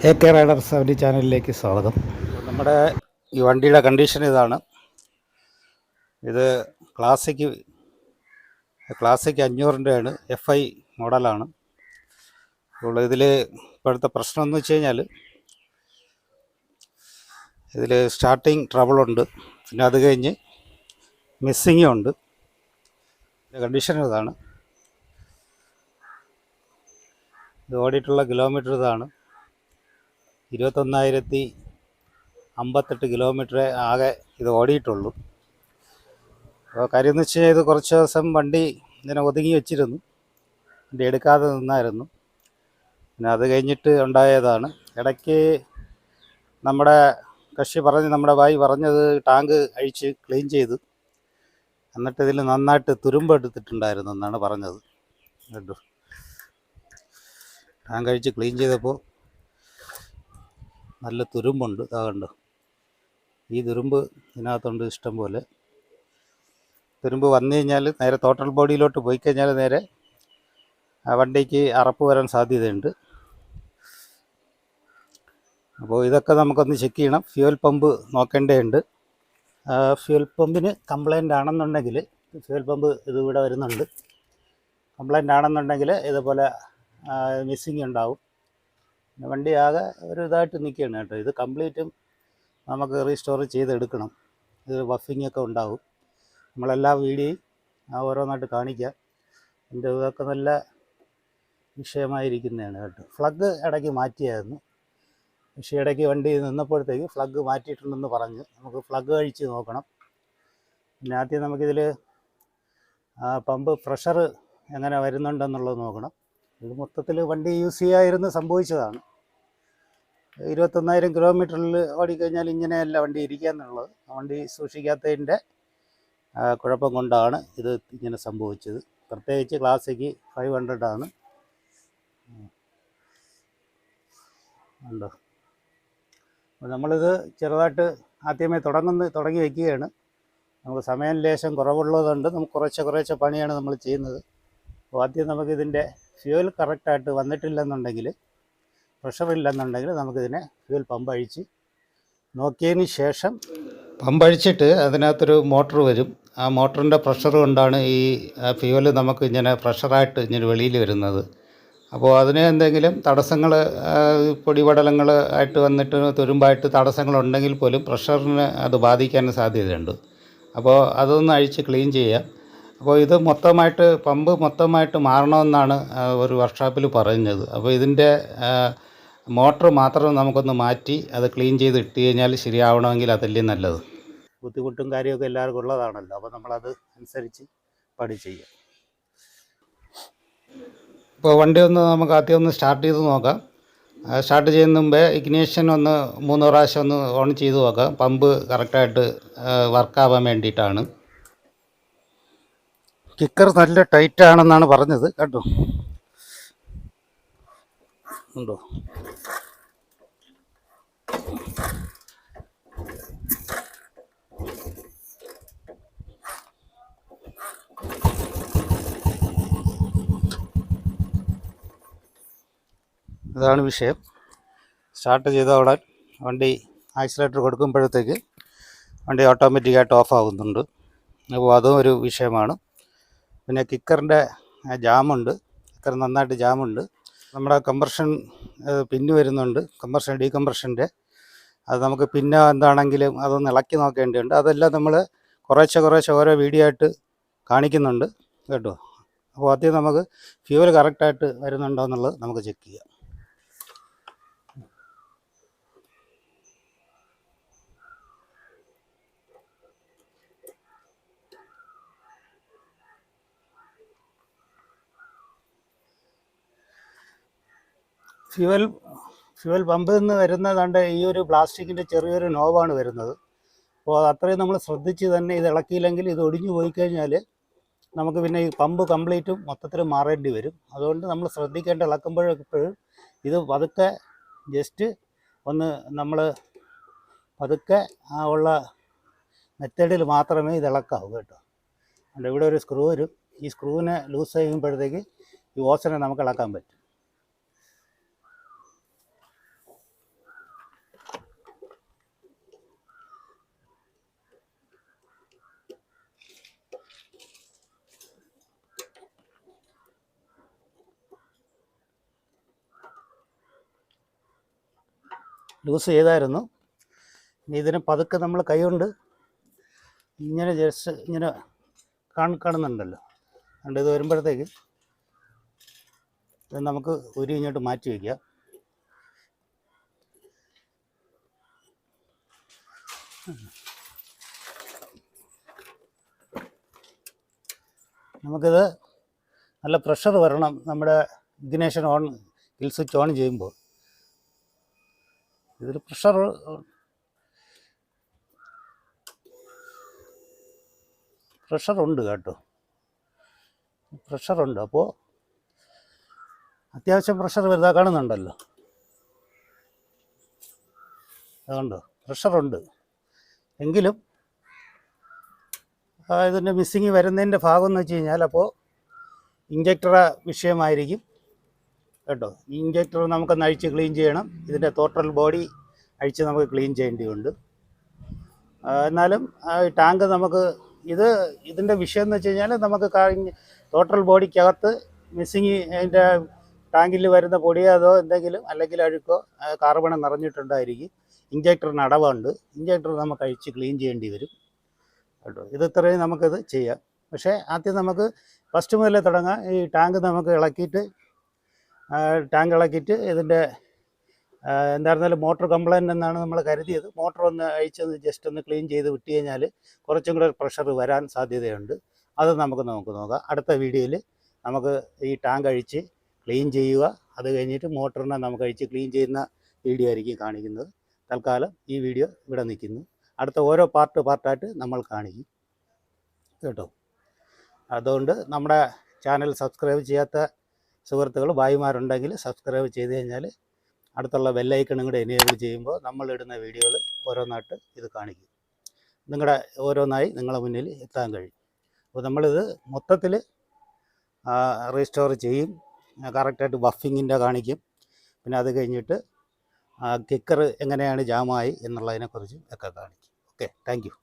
AK rider 70 ചാനലിലേക്ക് സ്വാഗതം. നമ്മുടെ ഈ വണ്ടിയുടെ കണ്ടീഷൻ ഇതാണ്. ഇത് ക്ലാസിക് 500-ൻ്റെയാണ്, FI മോഡലാണ്. അപ്പോൾ ഇതിൽ ഇപ്പോഴത്തെ പ്രശ്നം എന്ന് വെച്ച് കഴിഞ്ഞാൽ ഇതിൽ സ്റ്റാർട്ടിങ് ട്രബിളുണ്ട്, പിന്നെ അത് കഴിഞ്ഞ് മിസ്സിങ്ങും ഉണ്ട്. കണ്ടീഷൻ ഇതാണ്. ഇത് ഓടിയിട്ടുള്ള കിലോമീറ്റർ ഇതാണ്. 21,058 കിലോമീറ്റർ ആകെ ഇത് ഓടിയിട്ടുള്ളൂ. അപ്പോൾ കാര്യം എന്ന് വെച്ച് കഴിഞ്ഞാൽ ഇത് കുറച്ച് ദിവസം വണ്ടി ഇങ്ങനെ ഒതുങ്ങി വെച്ചിരുന്നു, വണ്ടി എടുക്കാതെ നിന്നായിരുന്നു. പിന്നെ അത് കഴിഞ്ഞിട്ട് ഉണ്ടായതാണ്. ഇടയ്ക്ക് നമ്മുടെ നമ്മുടെ ഭായി പറഞ്ഞത് ടാങ്ക് അഴിച്ച് ക്ലീൻ ചെയ്ത്, എന്നിട്ട് ഇതിൽ നന്നായിട്ട് തുരുമ്പ് എടുത്തിട്ടുണ്ടായിരുന്നു എന്നാണ് പറഞ്ഞത്. കേട്ടോ, ടാങ്ക് അഴിച്ച് ക്ലീൻ ചെയ്തപ്പോൾ നല്ല തുരുമ്പുണ്ട്. കണ്ടോ, ഈ തുരുമ്പ് ഇതിനകത്തുണ്ട് ഇഷ്ടം പോലെ. തുരുമ്പ് വന്നു കഴിഞ്ഞാൽ നേരെ ടോട്ടൽ ബോഡിയിലോട്ട് പോയി കഴിഞ്ഞാൽ നേരെ വണ്ടിക്ക് അറപ്പ് വരാൻ സാധ്യതയുണ്ട്. അപ്പോൾ ഇതൊക്കെ നമുക്കൊന്ന് ചെക്ക് ചെയ്യണം. ഫ്യൂൽ പമ്പ് നോക്കേണ്ടതുണ്ട്. ഫ്യൂൽ പമ്പിന് കംപ്ലൈൻ്റ് ആണെന്നുണ്ടെങ്കിൽ, ഫ്യൂൽ പമ്പ് ഇതിവിടെ വരുന്നുണ്ട്, കംപ്ലൈൻ്റ് ആണെന്നുണ്ടെങ്കിൽ ഇതുപോലെ മിസ്സിങ് ഉണ്ടാവും. വണ്ടി ആകെ ഒരു ഇതായിട്ട് നിൽക്കുകയാണ് കേട്ടോ. ഇത് കംപ്ലീറ്റും നമുക്ക് റീസ്റ്റോർ ചെയ്തെടുക്കണം. ഇത് ബഫിംഗ് ഒക്കെ ഉണ്ടാവും. നമ്മളെല്ലാ വീഡിയോയും ഓരോന്നായിട്ട് കാണിക്കാം. എൻ്റെ ഇതൊക്കെ നല്ല വിഷയമായിരിക്കുന്നതാണ് കേട്ടോ. ഫ്ലഗ് ഇടയ്ക്ക് മാറ്റിയായിരുന്നു, പക്ഷേ ഇടയ്ക്ക് വണ്ടി നിന്നപ്പോഴത്തേക്ക് ഫ്ലഗ് മാറ്റിയിട്ടുണ്ടെന്ന് പറഞ്ഞ് നമുക്ക് ഫ്ലഗ് അഴിച്ച് നോക്കണം. പിന്നെ ആദ്യം നമുക്കിതിൽ പമ്പ് പ്രഷർ എങ്ങനെ വരുന്നുണ്ടെന്നുള്ളത് നോക്കണം. ഇത് മൊത്തത്തിൽ വണ്ടി യൂസ് ചെയ്യാതിരുന്ന് സംഭവിച്ചതാണ്. 21,000 കിലോമീറ്ററിൽ ഓടിക്കഴിഞ്ഞാൽ ഇങ്ങനെയല്ല വണ്ടി ഇരിക്കുക എന്നുള്ളത്. വണ്ടി സൂക്ഷിക്കാത്തതിൻ്റെ കുഴപ്പം കൊണ്ടാണ് ഇത് ഇങ്ങനെ സംഭവിച്ചത്. പ്രത്യേകിച്ച് ക്ലാസിക് 500 ആണ്. ഉണ്ടോ, നമ്മളിത് ചെറുതായിട്ട് ആദ്യമേ തുടങ്ങി വയ്ക്കുകയാണ്. നമുക്ക് സമയം ലേശം കുറവുള്ളതുകൊണ്ട് നമുക്ക് കുറച്ച് പണിയാണ് നമ്മൾ ചെയ്യുന്നത്. അപ്പോൾ ആദ്യം നമുക്കിതിൻ്റെ ഫ്യൂൽ കറക്റ്റായിട്ട് വന്നിട്ടില്ലെന്നുണ്ടെങ്കിൽ, പ്രഷർ ഇല്ലെന്നുണ്ടെങ്കിൽ നമുക്കിതിനെ ഫ്യൂൽ പമ്പ് അഴിച്ച് നോക്കിയതിന് ശേഷം, പമ്പ് അഴിച്ചിട്ട് അതിനകത്തൊരു മോട്ടർ വരും. ആ മോട്ടറിൻ്റെ പ്രഷർ കൊണ്ടാണ് ഈ ഫ്യൂൽ നമുക്ക് ഇങ്ങനെ പ്രഷറായിട്ട് ഇങ്ങനെ വെളിയിൽ വരുന്നത്. അപ്പോൾ അതിന് എന്തെങ്കിലും തടസ്സങ്ങൾ, പൊടിപടലങ്ങൾ ആയിട്ട് വന്നിട്ട് തുരുമ്പായിട്ട് തടസ്സങ്ങളുണ്ടെങ്കിൽ പോലും പ്രഷറിന് അത് ബാധിക്കാൻ സാധ്യതയുണ്ട്. അപ്പോൾ അതൊന്ന് അഴിച്ച് ക്ലീൻ ചെയ്യാം. അപ്പോൾ ഇത് പമ്പ് മൊത്തമായിട്ട് മാറണമെന്നാണ് ഒരു വർക്ക്ഷോപ്പിൽ പറഞ്ഞത്. അപ്പോൾ ഇതിൻ്റെ മോട്ടർ മാത്രം നമുക്കൊന്ന് മാറ്റി അത് ക്ലീൻ ചെയ്ത് ഇട്ട് കഴിഞ്ഞാൽ ശരിയാവണമെങ്കിൽ അതല്ലേ നല്ലത്. ബുദ്ധിമുട്ടും കാര്യമൊക്കെ എല്ലാവർക്കും ഉള്ളതാണല്ലോ. അപ്പോൾ നമ്മളത് അനുസരിച്ച് പണി ചെയ്യാം. ഇപ്പോൾ വണ്ടി നമുക്ക് ആദ്യം ഒന്ന് സ്റ്റാർട്ട് ചെയ്ത് നോക്കാം. സ്റ്റാർട്ട് ചെയ്യുന്ന മുമ്പേ ഇഗ്നിഷൻ ഒന്ന് 3 പ്രാവശ്യം ഒന്ന് ഓൺ ചെയ്ത് നോക്കാം. പമ്പ് കറക്റ്റായിട്ട് വർക്കാവാൻ വേണ്ടിയിട്ടാണ്. കിക്കർ നല്ല ടൈറ്റാണെന്നാണ് പറഞ്ഞത് കേട്ടോ. ഉണ്ടോ, ഇതാണ് വിഷയം. സ്റ്റാർട്ട് ചെയ്ത അവിടെ വണ്ടി ആക്സിലേറ്റർ കൊടുക്കുമ്പോഴത്തേക്ക് വണ്ടി ഓട്ടോമാറ്റിക്കായിട്ട് ഓഫ് ആകുന്നുണ്ട്. അപ്പോൾ അതും ഒരു വിഷയമാണ്. പിന്നെ കിക്കറിൻ്റെ ജാമുണ്ട്, കിക്കർ നന്നായിട്ട് ജാമുണ്ട്. നമ്മുടെ കംപ്രഷൻ പിന്ന് വരുന്നുണ്ട്, കംപ്രഷൻ ഡീകംപ്രഷൻ്റെ. അത് നമുക്ക് പിന്നെ എന്താണെങ്കിലും അതൊന്ന് ഇളക്കി നോക്കേണ്ടതുണ്ട്. അതെല്ലാം നമ്മൾ കുറേശ്ശെ ഓരോ വീഡിയോ ആയിട്ട് കാണിക്കുന്നുണ്ട് കേട്ടോ. അപ്പോൾ ആദ്യം നമുക്ക് ഫ്യൂവൽ കറക്റ്റായിട്ട് വരുന്നുണ്ടോ എന്നുള്ളത് നമുക്ക് ചെക്ക് ചെയ്യാം. ഫ്യൂവൽ പമ്പിൽ നിന്ന് വരുന്നതാണ്ട് ഈ ഒരു പ്ലാസ്റ്റിക്കിൻ്റെ ചെറിയൊരു നോവാണ് വരുന്നത്. അപ്പോൾ അത്രയും നമ്മൾ ശ്രദ്ധിച്ച് തന്നെ ഇത് ഇളക്കിയില്ലെങ്കിൽ ഇത് ഒടിഞ്ഞു പോയി കഴിഞ്ഞാൽ നമുക്ക് പിന്നെ ഈ പമ്പ് കംപ്ലീറ്റും മൊത്തത്തിൽ മാറേണ്ടി വരും. അതുകൊണ്ട് നമ്മൾ ശ്രദ്ധിക്കേണ്ട, ഇളക്കുമ്പോഴെപ്പോഴും ഇത് പതുക്കെ ജസ്റ്റ് ഒന്ന് നമ്മൾ പതുക്കെ ഉള്ള മെത്തേഡിൽ മാത്രമേ ഇത് ഇളക്കാവൂ കേട്ടോ. അതുകൊണ്ട് ഇവിടെ ഒരു സ്ക്രൂ വരും. ഈ സ്ക്രൂവിനെ ലൂസ് ചെയ്യുമ്പോഴത്തേക്ക് ഈ ഓസനെ നമുക്ക് ഇളക്കാൻ പറ്റും. ലൂസ് ചെയ്തായിരുന്നു. ഇനി ഇതിനെ പതുക്കെ നമ്മൾ കൈകൊണ്ട് ഇങ്ങനെ ജസ്റ്റ് ഇങ്ങനെ കാണുന്നുണ്ടല്ലോ, അതുകൊണ്ട് ഇത് വരുമ്പോഴത്തേക്ക് ഇത് നമുക്ക് ഇങ്ങോട്ട് മാറ്റി വയ്ക്കാം. നമുക്കിത് നല്ല പ്രഷർ വരണം. നമ്മുടെ ignition on, kill switch on ചെയ്യുമ്പോൾ ഇതിൽ പ്രഷറുണ്ട് കേട്ടോ, പ്രഷറുണ്ട്. അപ്പോൾ അത്യാവശ്യം പ്രഷർ വരുതാ കാണുന്നുണ്ടല്ലോ, അതുകൊണ്ട് പ്രഷറുണ്ട്. എങ്കിലും ഇതിൻ്റെ മിസ്സിങ് വരുന്നതിൻ്റെ ഭാഗം എന്ന് വെച്ച് കഴിഞ്ഞാൽ അപ്പോൾ ഇഞ്ചക്ടറെ വിഷയമായിരിക്കും കേട്ടോ. ഇഞ്ചക്ടർ നമുക്കൊന്ന് അഴിച്ച് ക്ലീൻ ചെയ്യണം. ഇതിൻ്റെ ടോട്ടൽ ബോഡി അഴിച്ച് നമുക്ക് ക്ലീൻ ചെയ്യേണ്ടതുണ്ട്. എന്നാലും ടാങ്ക് നമുക്ക് ഇതിൻ്റെ വിഷയം എന്ന് വെച്ച് കഴിഞ്ഞാൽ നമുക്ക് ടോട്ടൽ ബോഡിക്കകത്ത് മിസ്സിങ്, അതിൻ്റെ ടാങ്കിൽ വരുന്ന പൊടിയോ അതോ എന്തെങ്കിലും അല്ലെങ്കിൽ അഴുക്കോ കാർബൺ നിറഞ്ഞിട്ടുണ്ടായിരിക്കും. ഇഞ്ചക്ടറിന് അടവുണ്ട്, ഇഞ്ചക്ടർ നമുക്ക് അഴിച്ച് ക്ലീൻ ചെയ്യേണ്ടി വരും കേട്ടോ. ഇത്രയും നമുക്കിത് ചെയ്യാം. പക്ഷേ ആദ്യം നമുക്ക് ഫസ്റ്റ് മുതലേ തുടങ്ങാം. ഈ ടാങ്ക് നമുക്ക് ഇളക്കിയിട്ട് ഇതിൻ്റെ എന്തായിരുന്നാലും മോട്ടർ കംപ്ലൈൻറ്റ് എന്നാണ് നമ്മൾ കരുതിയത്. മോട്ടർ ഒന്ന് അഴിച്ചൊന്ന് ജസ്റ്റ് ഒന്ന് ക്ലീൻ ചെയ്ത് വിട്ട് കഴിഞ്ഞാൽ കുറച്ചും കൂടെ പ്രഷർ വരാൻ സാധ്യതയുണ്ട്. അത് നമുക്ക് നോക്കാം. അടുത്ത വീഡിയോയിൽ നമുക്ക് ഈ ടാങ്ക് അഴിച്ച് ക്ലീൻ ചെയ്യുക, അത് കഴിഞ്ഞിട്ട് മോട്ടറിനെ നമുക്ക് അഴിച്ച് ക്ലീൻ ചെയ്യുന്ന വീഡിയോ ആയിരിക്കും കാണിക്കുന്നത്. തൽക്കാലം ഈ വീഡിയോ ഇവിടെ നിൽക്കുന്നു. അടുത്ത ഓരോ പാർട്ടായിട്ട് നമ്മൾ കാണിക്കും കേട്ടോ. അതുകൊണ്ട് നമ്മുടെ ചാനൽ സബ്സ്ക്രൈബ് ചെയ്യാത്ത സുഹൃത്തുക്കൾ ഭായിമാരുണ്ടെങ്കിൽ സബ്സ്ക്രൈബ് ചെയ്ത് കഴിഞ്ഞാൽ അടുത്തുള്ള ബെല്ലൈക്കണും കൂടെ എനേബിൾ ചെയ്യുമ്പോൾ നമ്മളിടുന്ന വീഡിയോകൾ ഓരോന്നായിട്ട് ഇത് കാണിക്കും. ഓരോന്നായി നിങ്ങളുടെ മുന്നിൽ എത്താൻ കഴിയും. അപ്പോൾ നമ്മളിത് മൊത്തത്തിൽ റീസ്റ്റോർ ചെയ്യും. കറക്റ്റായിട്ട് ബഫിങ്ങിൻ്റെ കാണിക്കും. പിന്നെ അത് കഴിഞ്ഞിട്ട് കിക്കർ എങ്ങനെയാണ് ജാമായി എന്നുള്ളതിനെക്കുറിച്ചും ഒക്കെ കാണിക്കും. Okay, thank you.